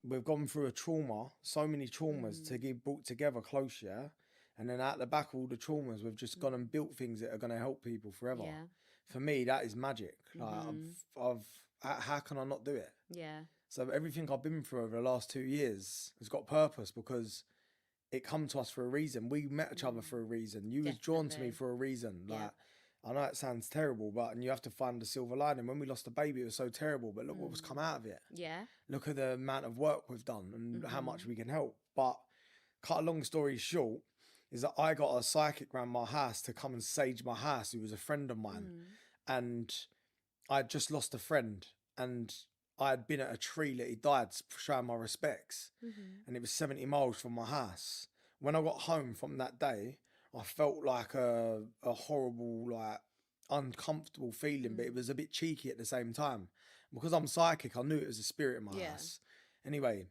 we've gone through a trauma, so many traumas to get brought together close, yeah. And then out the back of all the traumas, we've just gone and built things that are going to help people forever. Yeah. For me, that is magic. Like, how can I not do it? Yeah. So everything I've been through over the last 2 years has got purpose because it come to us for a reason. We met each other for a reason. You was drawn to me Definitely. for a reason. Yeah. Like, I know it sounds terrible, but and you have to find the silver lining. When we lost the baby, it was so terrible, but look what was come out of it. Yeah. Look at the amount of work we've done and how much we can help. But cut a long story short, is that I got a psychic around my house to come and sage my house, who was a friend of mine. And I had just lost a friend, and I had been at a tree that he died, showing my respects. And it was 70 miles from my house. When I got home from that day, I felt like a horrible, like uncomfortable feeling, but it was a bit cheeky at the same time. Because I'm psychic, I knew it was a spirit in my house. Anyway,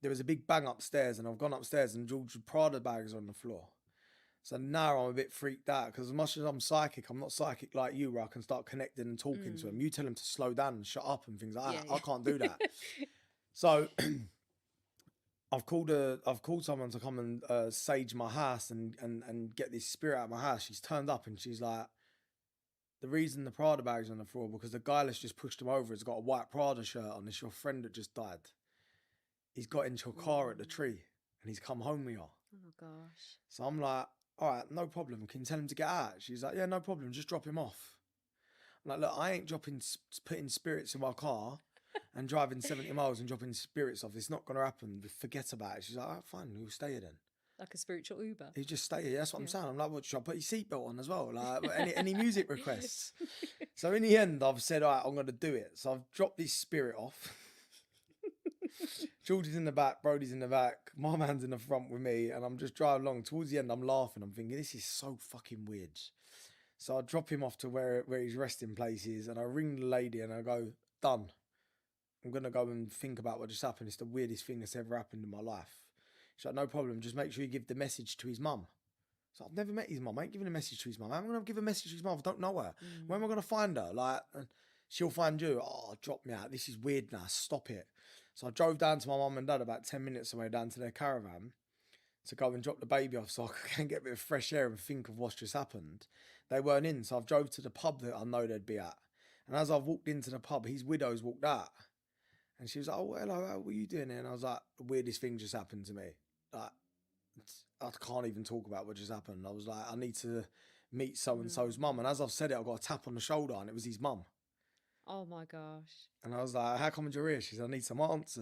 there was a big bang upstairs, and I've gone upstairs and George Prada bags on the floor. So now I'm a bit freaked out because as much as I'm psychic, I'm not psychic like you, where I can start connecting and talking to him. You tell him to slow down and shut up and things like that. I can't do that. So I've called someone to come and sage my house and get this spirit out of my house. She's turned up and she's like, the reason the Prada bag's on the floor because the guy that's just pushed him over has got a white Prada shirt on. It's your friend that just died. He's got into your car at the tree and he's come home with you. Oh my gosh. So I'm like, all right, no problem. Can you tell him to get out? She's like, yeah, no problem. Just drop him off. I'm like, look, I ain't putting spirits in my car and driving 70 miles and dropping spirits off. It's not going to happen. Forget about it. She's like, all right, fine. We'll stay here then. Like a spiritual Uber. You just stay here. That's what I'm saying. I'm like, what, should I put your seatbelt on as well? Like, any music requests? So in the end, I've said, all right, I'm going to do it. So I've dropped this spirit off. George is in the back, Brody's in the back, my man's in the front with me, and I'm just driving along. Towards the end, I'm laughing. I'm thinking, this is so fucking weird. So I drop him off to where his resting place is, and I ring the lady and I go, done. I'm going to go and think about what just happened. It's the weirdest thing that's ever happened in my life. She's like, no problem. Just make sure you give the message to his mum. So I've never met his mum. I ain't giving a message to his mum. I'm going to give a message to his mum. I don't know her. Where am I going to find her? Like, she'll find you. Oh, drop me out. This is weird now. Stop it. So I drove down to my mum and dad about 10 minutes away down to their caravan to go and drop the baby off so I can get a bit of fresh air and think of what's just happened. They weren't in, so I've drove to the pub that I know they'd be at. And as I've walked into the pub, his widow's walked out. And she was like, oh, hello, what are you doing here? And I was like, the weirdest thing just happened to me. Like, I can't even talk about what just happened. I was like, I need to meet so-and-so's mum. And as I've said it, I got a tap on the shoulder and it was his mum. Oh my gosh. And I was like, how come you're here? She said, I need some answers.